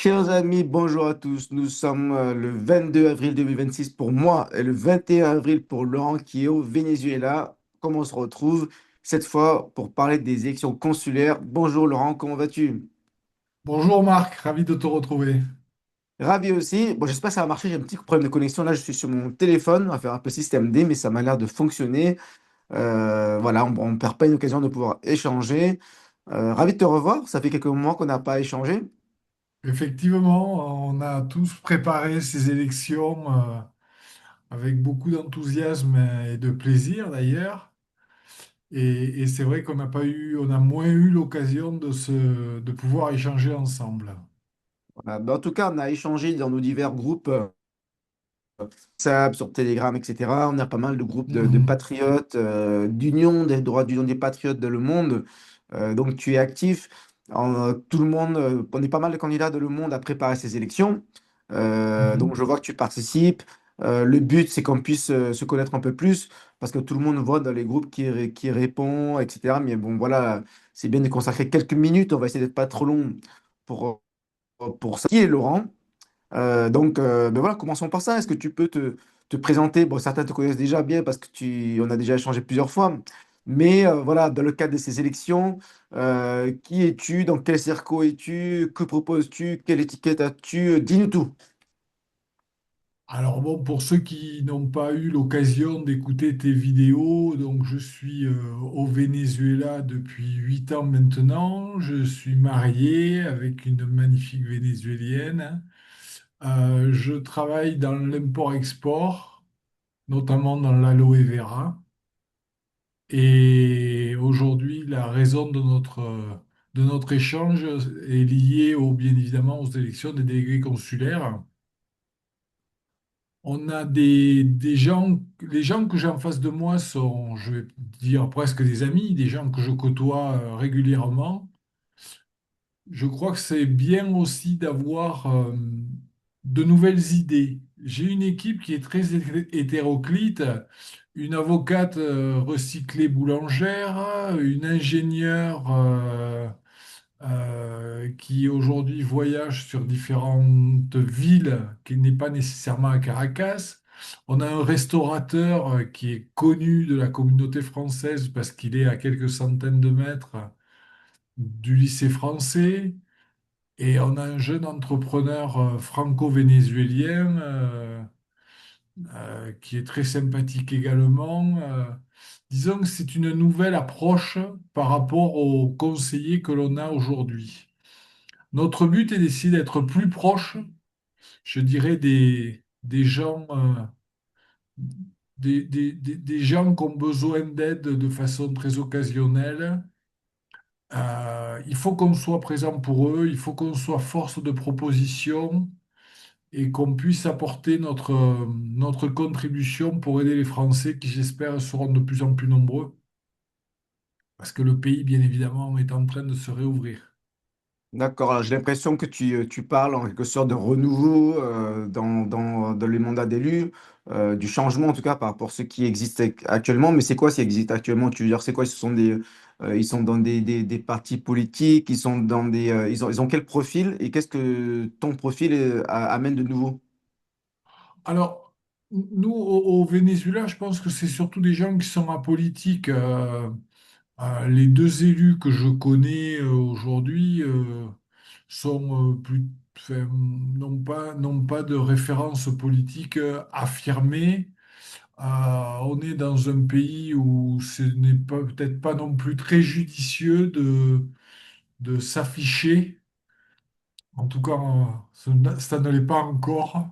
Chers amis, bonjour à tous. Nous sommes le 22 avril 2026 pour moi et le 21 avril pour Laurent qui est au Venezuela. Comment on se retrouve cette fois pour parler des élections consulaires? Bonjour Laurent, comment vas-tu? Bonjour Marc, ravi de te retrouver. Ravi aussi. Bon, j'espère que ça va marcher. J'ai un petit problème de connexion. Là, je suis sur mon téléphone. On va faire un peu système D, mais ça m'a l'air de fonctionner. Voilà, on ne perd pas une occasion de pouvoir échanger. Ravi de te revoir. Ça fait quelques mois qu'on n'a pas échangé. Effectivement, on a tous préparé ces élections avec beaucoup d'enthousiasme et de plaisir d'ailleurs. Et c'est vrai on a moins eu l'occasion de pouvoir échanger ensemble. Voilà. Ben, en tout cas, on a échangé dans nos divers groupes. WhatsApp, sur Telegram, etc. On a pas mal de groupes de Mhm. patriotes, d'union des droits d'union des patriotes dans le monde. Donc tu es actif. Tout le monde, on est pas mal de candidats dans le monde à préparer ces élections. Donc Mhm. je vois que tu participes. Le but, c'est qu'on puisse se connaître un peu plus parce que tout le monde vote dans les groupes qui répond, etc. Mais bon, voilà, c'est bien de consacrer quelques minutes. On va essayer d'être pas trop long pour ça. Qui est Laurent? Ben voilà, commençons par ça. Est-ce que tu peux te présenter? Bon, certains te connaissent déjà bien parce que on a déjà échangé plusieurs fois. Mais voilà, dans le cadre de ces élections, qui es-tu? Dans quel circo es-tu? Que proposes-tu? Quelle étiquette as-tu? Dis-nous tout. Alors bon, pour ceux qui n'ont pas eu l'occasion d'écouter tes vidéos, donc je suis au Venezuela depuis 8 ans maintenant. Je suis marié avec une magnifique Vénézuélienne. Je travaille dans l'import-export, notamment dans l'aloe vera. Et aujourd'hui, la raison de notre échange est liée bien évidemment aux élections des délégués consulaires. On a des gens, les gens que j'ai en face de moi sont, je vais dire, presque des amis, des gens que je côtoie régulièrement. Je crois que c'est bien aussi d'avoir de nouvelles idées. J'ai une équipe qui est très hétéroclite, une avocate recyclée boulangère, une ingénieure qui aujourd'hui voyage sur différentes villes, qui n'est pas nécessairement à Caracas. On a un restaurateur qui est connu de la communauté française parce qu'il est à quelques centaines de mètres du lycée français. Et on a un jeune entrepreneur franco-vénézuélien qui est très sympathique également. Disons que c'est une nouvelle approche par rapport aux conseillers que l'on a aujourd'hui. Notre but est d'essayer d'être plus proche, je dirais, des gens, des gens qui ont besoin d'aide de façon très occasionnelle. Il faut qu'on soit présent pour eux, il faut qu'on soit force de proposition et qu'on puisse apporter notre contribution pour aider les Français qui, j'espère, seront de plus en plus nombreux, parce que le pays, bien évidemment, est en train de se réouvrir. D'accord, alors j'ai l'impression que tu parles en quelque sorte de renouveau dans les mandats d'élus, du changement en tout cas par rapport à ce qui existe actuellement. Mais c'est quoi ce qui existe actuellement? Tu veux dire, c'est quoi? Ils sont dans des partis politiques, ils sont dans ils ont quel profil et qu'est-ce que ton profil amène de nouveau? Alors, nous, au Venezuela, je pense que c'est surtout des gens qui sont apolitiques. Les deux élus que je connais aujourd'hui sont enfin, n'ont pas de référence politique affirmée. On est dans un pays où ce n'est peut-être pas non plus très judicieux de s'afficher. En tout cas, ça ne l'est pas encore.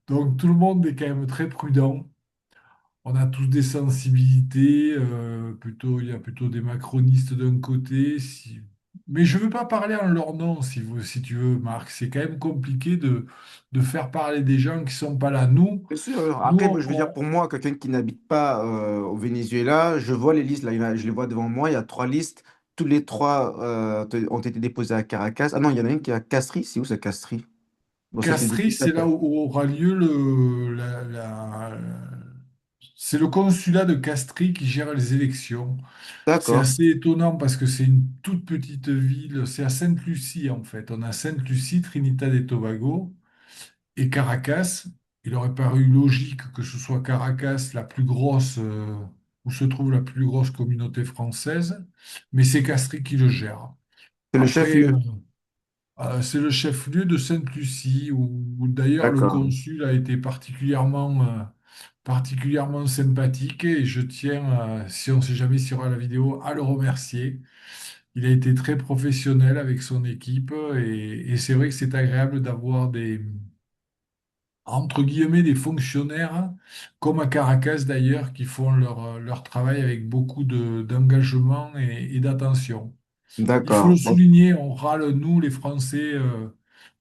Donc tout le monde est quand même très prudent. On a tous des sensibilités. Il y a plutôt des macronistes d'un côté. Mais je ne veux pas parler en leur nom, si tu veux, Marc. C'est quand même compliqué de faire parler des gens qui ne sont pas là. Bien sûr. Nous, Après, moi, je veux dire, pour moi, quelqu'un qui n'habite pas au Venezuela, je vois les listes, là, je les vois devant moi, il y a trois listes. Tous les trois ont été déposés à Caracas. Ah non, il y en a une qui est à Castries. C'est où ça, Castries? Bon, ça, c'est des Castries, c'est là dictateurs. où aura lieu C'est le consulat de Castries qui gère les élections. C'est D'accord. assez étonnant parce que c'est une toute petite ville. C'est à Sainte-Lucie, en fait. On a Sainte-Lucie, Trinidad et Tobago et Caracas. Il aurait paru logique que ce soit Caracas la plus grosse, où se trouve la plus grosse communauté française, mais c'est Castries qui le gère. C'est le Après, chef-lieu. c'est le chef-lieu de Sainte-Lucie, où d'ailleurs le D'accord. consul a été particulièrement sympathique et je tiens, si on ne sait jamais s'il y aura la vidéo, à le remercier. Il a été très professionnel avec son équipe et c'est vrai que c'est agréable d'avoir entre guillemets, des fonctionnaires, comme à Caracas d'ailleurs, qui font leur travail avec beaucoup d'engagement et d'attention. Il faut le D'accord. Bon, souligner, on râle, nous, les Français,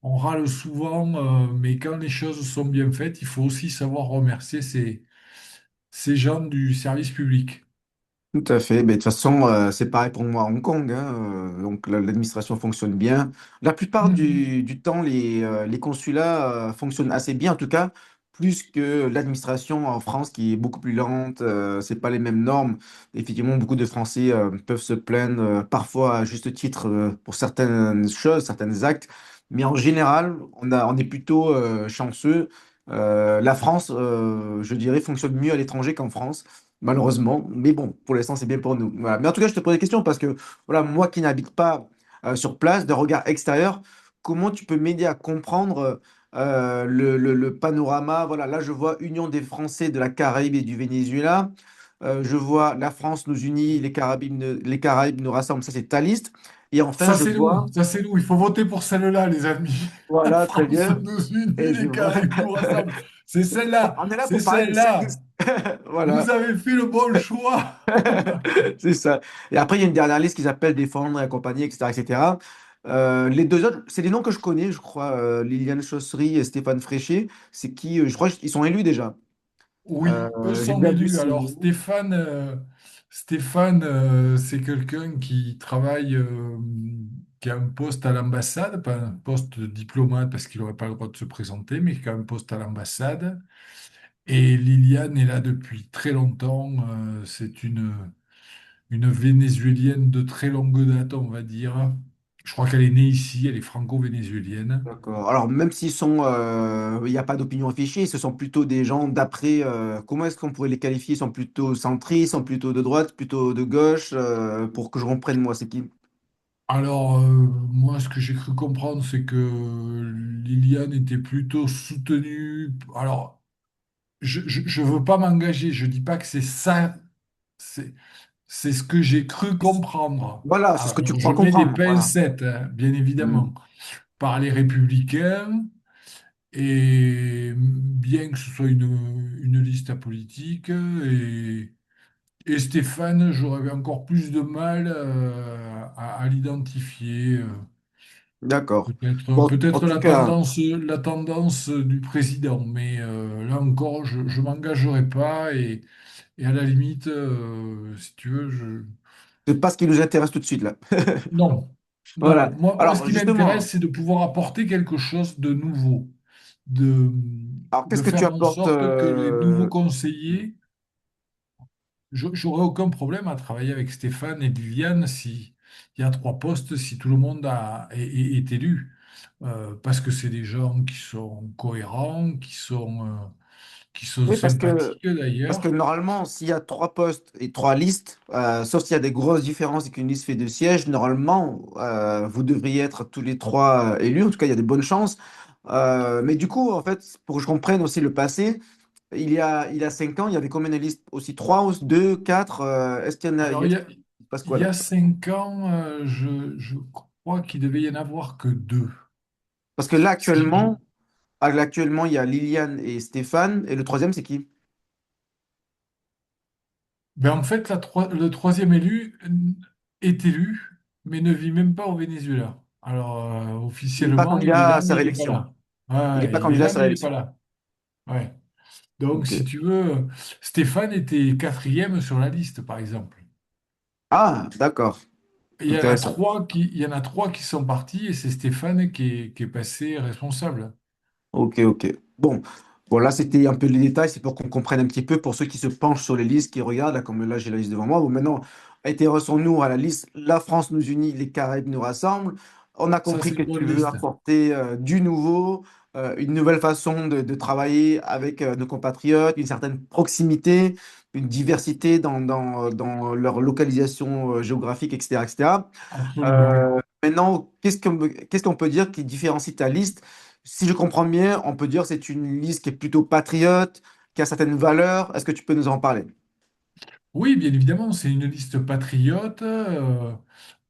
on râle souvent, mais quand les choses sont bien faites, il faut aussi savoir remercier ces gens du service public. tout à fait. Mais de toute façon, c'est pareil pour moi à Hong Kong, hein. Donc l'administration fonctionne bien. La plupart Mhm. du temps, les consulats fonctionnent assez bien, en tout cas, plus que l'administration en France qui est beaucoup plus lente. C'est pas les mêmes normes. Effectivement, beaucoup de Français peuvent se plaindre parfois à juste titre pour certaines choses, certains actes. Mais en général, on est plutôt chanceux. La France, je dirais, fonctionne mieux à l'étranger qu'en France malheureusement. Mais bon, pour l'instant, c'est bien pour nous. Voilà. Mais en tout cas, je te pose des questions parce que, voilà, moi qui n'habite pas sur place, de regard extérieur, comment tu peux m'aider à comprendre le panorama? Voilà, là, je vois Union des Français de la Caraïbe et du Venezuela. Je vois la France nous unit, les Caraïbes nous rassemblent. Ça, c'est ta liste. Et enfin, je vois, Ça c'est nous, il faut voter pour celle-là, les amis. La voilà, très France bien. nous unit, Et je les vois. Caraïbes nous rassemblent. C'est celle-là, On est là c'est pour parler de cette celle-là. liste. Vous Voilà. avez fait le bon choix. C'est ça. Et après, il y a une dernière liste qu'ils appellent Défendre et compagnie, etc., etc. Les deux autres, c'est des noms que je connais, je crois. Liliane Chaussery et Stéphane Fréchet. C'est qui? Je crois qu'ils sont élus déjà. Oui, eux J'ai sont bien vu élus. ces Alors noms. Stéphane, c'est quelqu'un qui travaille, qui a un poste à l'ambassade, pas un poste de diplomate parce qu'il n'aurait pas le droit de se présenter, mais qui a un poste à l'ambassade. Et Liliane est là depuis très longtemps. C'est une Vénézuélienne de très longue date, on va dire. Je crois qu'elle est née ici, elle est franco-vénézuélienne. D'accord. Alors, même s'ils sont, il n'y a pas d'opinion affichée, ce sont plutôt des gens d'après. Comment est-ce qu'on pourrait les qualifier? Ils sont plutôt centristes, ils sont plutôt de droite, plutôt de gauche, pour que je comprenne moi, c'est qui? Alors, moi, ce que j'ai cru comprendre, c'est que Liliane était plutôt soutenue. Alors, je veux pas m'engager, je dis pas que c'est ça, c'est c'est ce que j'ai cru comprendre. Voilà, c'est ce que tu Alors, je crois mets des comprendre. Voilà. pincettes, hein, bien Hmm. évidemment, par les Républicains, et bien que ce soit une liste apolitique, et Stéphane, j'aurais encore plus de mal à l'identifier. D'accord. Peut-être, Bon, en peut-être tout cas. la tendance du président, mais là encore, je ne m'engagerai pas et à la limite, si tu veux, C'est pas ce qui nous intéresse tout de suite là. non, non. Voilà. Moi, ce Alors qui justement, m'intéresse, c'est de pouvoir apporter quelque chose de nouveau, de, alors qu'est-ce de que tu faire en apportes sorte que les nouveaux conseillers, j'aurais aucun problème à travailler avec Stéphane et Liliane si il y a trois postes, si tout le monde est élu. Parce que c'est des gens qui sont cohérents, qui sont oui, sympathiques parce que d'ailleurs. normalement, s'il y a trois postes et trois listes, sauf s'il y a des grosses différences et qu'une liste fait deux sièges, normalement, vous devriez être tous les trois élus. En tout cas, il y a de bonnes chances. Mais du coup, en fait, pour que je comprenne aussi le passé, il y a 5 ans, il y avait combien de listes? Aussi trois, ou deux, quatre? Est-ce qu'il y en a, Alors, il se passe il quoi y là? a 5 ans, je crois qu'il devait y en avoir que deux. Parce que là, Si je- actuellement, il y a Liliane et Stéphane, et le troisième, c'est qui? Ben, en fait, le troisième élu est élu, mais ne vit même pas au Venezuela. Alors, Il n'est pas officiellement, il est candidat là, à sa mais il n'est pas réélection. là. Il n'est Ouais, pas il est candidat à là, sa mais il n'est pas réélection. là. Ouais. Donc, Ok. si tu veux, Stéphane était quatrième sur la liste, par exemple. Ah, d'accord. Intéressant. Il y en a trois qui sont partis et c'est Stéphane qui est passé responsable. Ok, ok. Bon. Bon, là, c'était un peu les détails, c'est pour qu'on comprenne un petit peu, pour ceux qui se penchent sur les listes, qui regardent, là, comme là, j'ai la liste devant moi. Bon, maintenant, intéressons-nous à la liste. La France nous unit, les Caraïbes nous rassemblent. On a Ça, compris c'est que une tu bonne veux liste. apporter du nouveau, une nouvelle façon de travailler avec nos compatriotes, une certaine proximité, une diversité dans leur localisation géographique, etc., etc. Absolument. Maintenant, qu'est-ce qu'on peut dire qui différencie ta liste? Si je comprends bien, on peut dire que c'est une liste qui est plutôt patriote, qui a certaines valeurs. Est-ce que tu peux nous en parler? Oui, bien évidemment, c'est une liste patriote.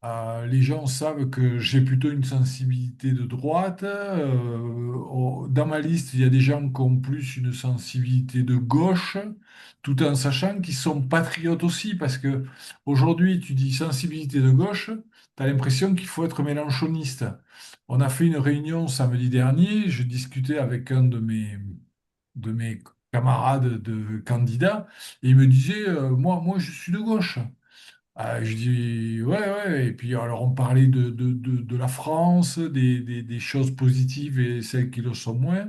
Les gens savent que j'ai plutôt une sensibilité de droite. Dans ma liste, il y a des gens qui ont plus une sensibilité de gauche, tout en sachant qu'ils sont patriotes aussi, parce que aujourd'hui, tu dis sensibilité de gauche, tu as l'impression qu'il faut être mélanchoniste. On a fait une réunion samedi dernier, je discutais avec un de mes camarades de candidats, et il me disait, moi, je suis de gauche. Je dis, ouais, ouais. Et puis, alors, on parlait de la France, des choses positives et celles qui le sont moins.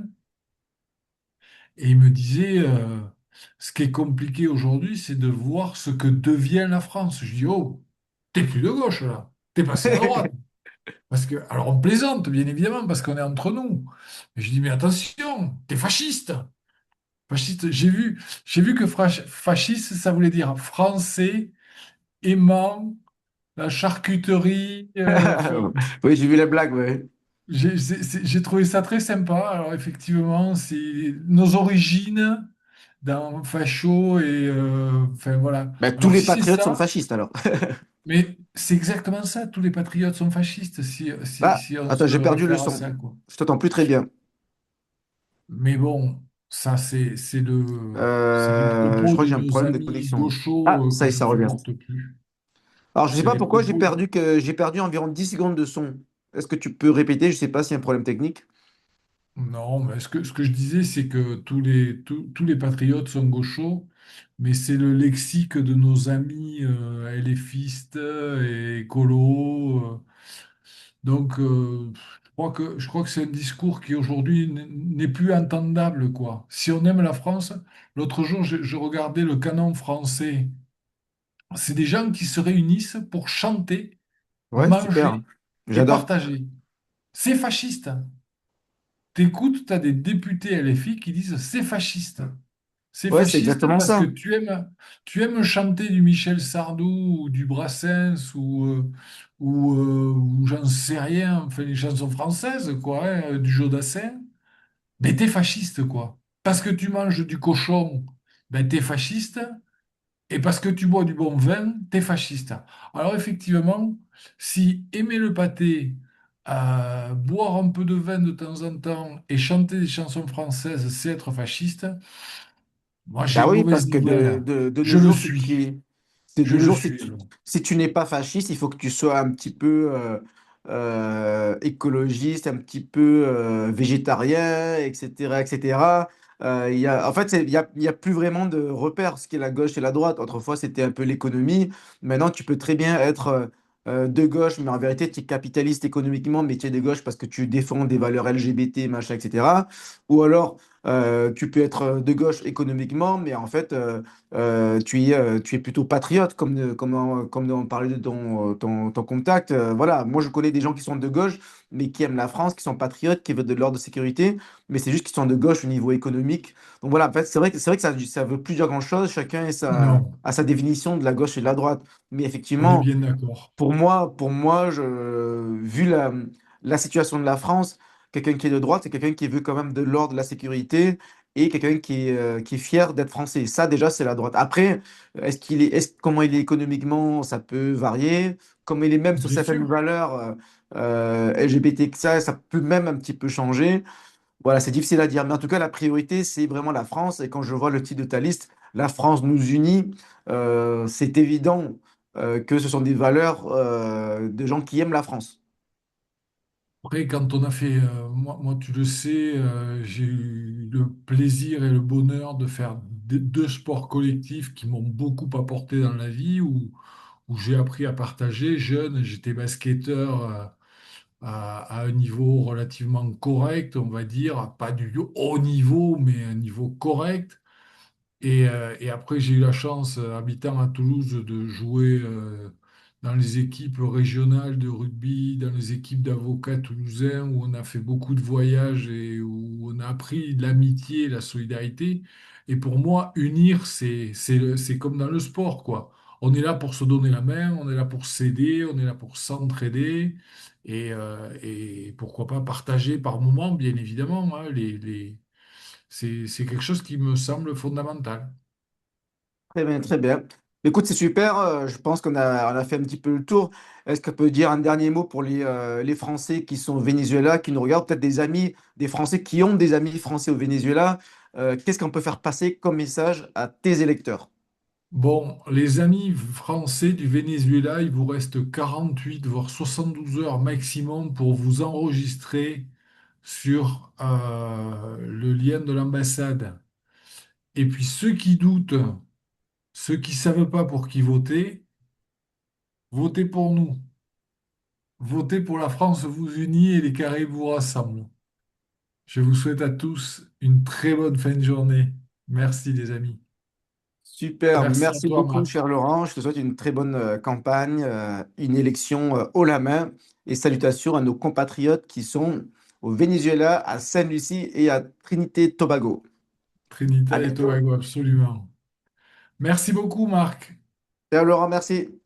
Et il me disait, ce qui est compliqué aujourd'hui, c'est de voir ce que devient la France. Je dis, oh, t'es plus de gauche, là. T'es passé à droite. Parce que, alors, on plaisante, bien évidemment, parce qu'on est entre nous. Mais je dis, mais attention, t'es fasciste. Fasciste, j'ai vu que fasciste, ça voulait dire français, aimant, la charcuterie. Oui, j'ai vu la blague, ouais. J'ai trouvé ça très sympa. Alors effectivement, c'est nos origines dans facho et enfin voilà. Ben, tous Alors les si c'est patriotes sont ça, fascistes alors. mais c'est exactement ça. Tous les patriotes sont fascistes Ah, si on attends, se j'ai perdu le réfère à son. ça, quoi. Je t'entends plus très bien. Mais bon, ça c'est les Je propos crois que de j'ai un nos problème de amis connexion. Ah, gauchos ça que y est, je ça ne revient. supporte plus. Alors, je sais C'est pas les pourquoi propos. j'ai perdu environ 10 secondes de son. Est-ce que tu peux répéter? Je sais pas s'il y a un problème technique. Non, mais ce que je disais, c'est que tous les patriotes sont gauchos, mais c'est le lexique de nos amis LFistes et écolos. Donc, je crois que c'est un discours qui aujourd'hui n'est plus entendable, quoi. Si on aime la France, l'autre jour, je regardais le canon français. C'est des gens qui se réunissent pour chanter, Ouais, super. manger et J'adore. partager. C'est fasciste. T'écoutes, t'as des députés LFI qui disent c'est fasciste. C'est Ouais, c'est fasciste exactement parce que ça. tu aimes chanter du Michel Sardou ou du Brassens ou j'en sais rien, enfin les chansons françaises, quoi, hein, du Jodassin, mais t'es fasciste, quoi. Parce que tu manges du cochon, ben t'es fasciste, et parce que tu bois du bon vin, t'es fasciste. Alors effectivement, si aimer le pâté, boire un peu de vin de temps en temps et chanter des chansons françaises, c'est être fasciste, moi j'ai Bah une oui, parce mauvaise que nouvelle. de nos Je le jours, suis. Je de nos le jours, suis. Alors. si tu n'es pas fasciste, il faut que tu sois un petit peu écologiste, un petit peu végétarien, etc., etc. En fait, il y a plus vraiment de repères, ce qui est la gauche et la droite. Autrefois, c'était un peu l'économie. Maintenant, tu peux très bien être de gauche, mais en vérité, tu es capitaliste économiquement, mais tu es de gauche parce que tu défends des valeurs LGBT, machin, etc. Ou alors, tu peux être de gauche économiquement, mais en fait, tu es plutôt patriote, comme on parlait de ton contact. Voilà, moi je connais des gens qui sont de gauche, mais qui aiment la France, qui sont patriotes, qui veulent de l'ordre de sécurité, mais c'est juste qu'ils sont de gauche au niveau économique. Donc voilà, en fait, c'est vrai que ça veut plus dire grand-chose, chacun Non, a sa définition de la gauche et de la droite. Mais on est effectivement, bien d'accord. vu la situation de la France, quelqu'un qui est de droite, c'est quelqu'un qui veut quand même de l'ordre, de la sécurité et quelqu'un qui est fier d'être français. Ça, déjà, c'est la droite. Après, comment il est économiquement, ça peut varier. Comme il est même sur Bien certaines sûr. valeurs LGBT, que ça peut même un petit peu changer. Voilà, c'est difficile à dire. Mais en tout cas, la priorité, c'est vraiment la France. Et quand je vois le titre de ta liste, La France nous unit, c'est évident que ce sont des valeurs de gens qui aiment la France. Après, quand on a fait, moi, tu le sais, j'ai eu le plaisir et le bonheur de faire deux sports collectifs qui m'ont beaucoup apporté dans la vie, où j'ai appris à partager. Jeune, j'étais basketteur à un niveau relativement correct, on va dire, pas du haut niveau, mais un niveau correct. Et après, j'ai eu la chance, habitant à Toulouse, de jouer dans les équipes régionales de rugby, dans les équipes d'avocats toulousains, où on a fait beaucoup de voyages et où on a appris de l'amitié, la solidarité. Et pour moi, unir, c'est comme dans le sport, quoi. On est là pour se donner la main, on est là pour s'aider, on est là pour s'entraider. Et pourquoi pas partager par moment, bien évidemment, hein, c'est quelque chose qui me semble fondamental. Très bien, très bien. Écoute, c'est super. Je pense on a fait un petit peu le tour. Est-ce qu'on peut dire un dernier mot pour les Français qui sont au Venezuela, qui nous regardent, peut-être des amis, des Français qui ont des amis français au Venezuela? Qu'est-ce qu'on peut faire passer comme message à tes électeurs? Bon, les amis français du Venezuela, il vous reste 48 voire 72 heures maximum pour vous enregistrer sur le lien de l'ambassade. Et puis ceux qui doutent, ceux qui ne savent pas pour qui voter, votez pour nous. Votez pour la France vous unit et les Caraïbes vous rassemblent. Je vous souhaite à tous une très bonne fin de journée. Merci les amis. Super, Merci à merci toi, beaucoup, Marc. cher Laurent. Je te souhaite une très bonne campagne, une élection haut la main et salutations à nos compatriotes qui sont au Venezuela, à Sainte-Lucie et à Trinité-Tobago. À Trinidad et bientôt. Tobago, absolument. Merci beaucoup, Marc. Cher Laurent, merci.